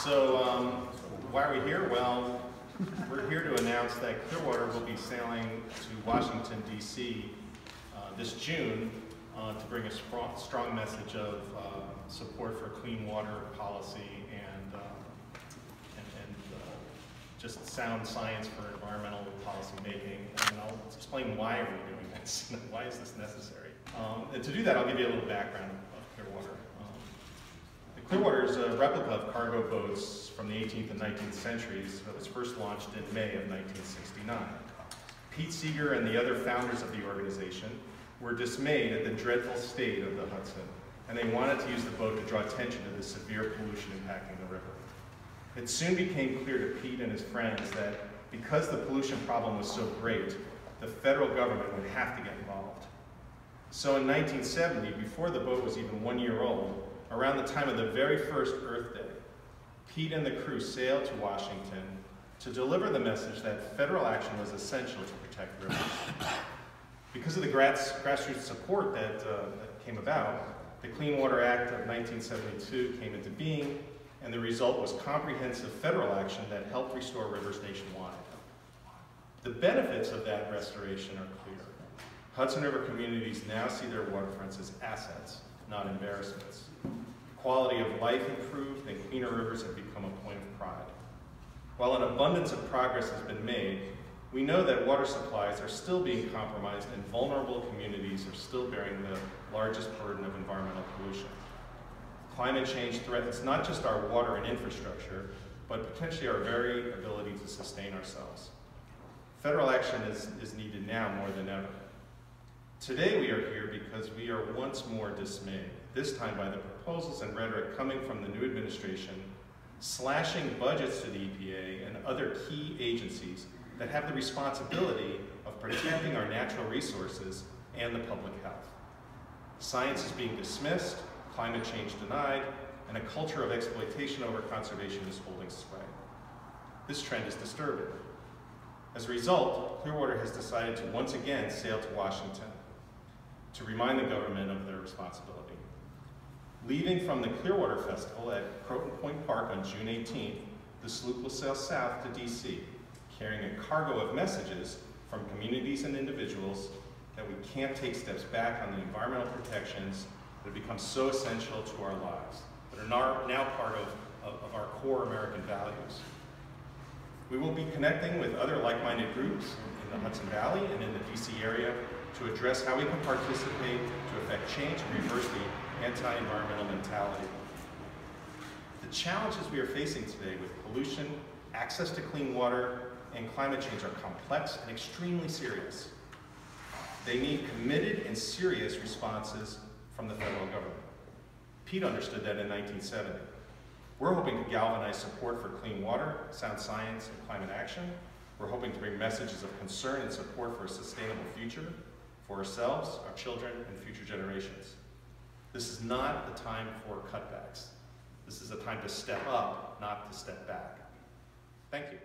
Why are we here? Well, we're here to announce that Clearwater will be sailing to Washington, D.C. This June to bring a strong message of support for clean water policy and just sound science for environmental policy making. And I'll explain why we're doing this. Why is this necessary? And to do that, I'll give you a little background of Clearwater. Clearwater is a replica of cargo boats from the 18th and 19th centuries that was first launched in May of 1969. Pete Seeger and the other founders of the organization were dismayed at the dreadful state of the Hudson, and they wanted to use the boat to draw attention to the severe pollution impacting the river. It soon became clear to Pete and his friends that because the pollution problem was so great, the federal government would have to get involved. So in 1970, before the boat was even 1 year old, around the time of the very first Earth Day, Pete and the crew sailed to Washington to deliver the message that federal action was essential to protect rivers. Because of the grassroots support that came about, the Clean Water Act of 1972 came into being, and the result was comprehensive federal action that helped restore rivers nationwide. The benefits of that restoration are clear. Hudson River communities now see their waterfronts as assets, not embarrassments. Quality of life improved and cleaner rivers have become a point of pride. While an abundance of progress has been made, we know that water supplies are still being compromised and vulnerable communities are still bearing the largest burden of environmental pollution. Climate change threatens not just our water and infrastructure, but potentially our very ability to sustain ourselves. Federal action is needed now more than ever. Today we are here because we are once more dismayed, this time by the proposals and rhetoric coming from the new administration, slashing budgets to the EPA and other key agencies that have the responsibility of protecting our natural resources and the public health. Science is being dismissed, climate change denied, and a culture of exploitation over conservation is holding sway. This trend is disturbing. As a result, Clearwater has decided to once again sail to Washington to remind the government of their responsibility. Leaving from the Clearwater Festival at Croton Point Park on June 18th, the sloop will sail south to DC, carrying a cargo of messages from communities and individuals that we can't take steps back on the environmental protections that have become so essential to our lives, that are now part of our core American values. We will be connecting with other like-minded groups in the Hudson Valley and in the DC area to address how we can participate to affect change and reverse the anti-environmental mentality. The challenges we are facing today with pollution, access to clean water, and climate change are complex and extremely serious. They need committed and serious responses from the federal government. Pete understood that in 1970. We're hoping to galvanize support for clean water, sound science, and climate action. We're hoping to bring messages of concern and support for a sustainable future for ourselves, our children, and future generations. This is not the time for cutbacks. This is a time to step up, not to step back. Thank you.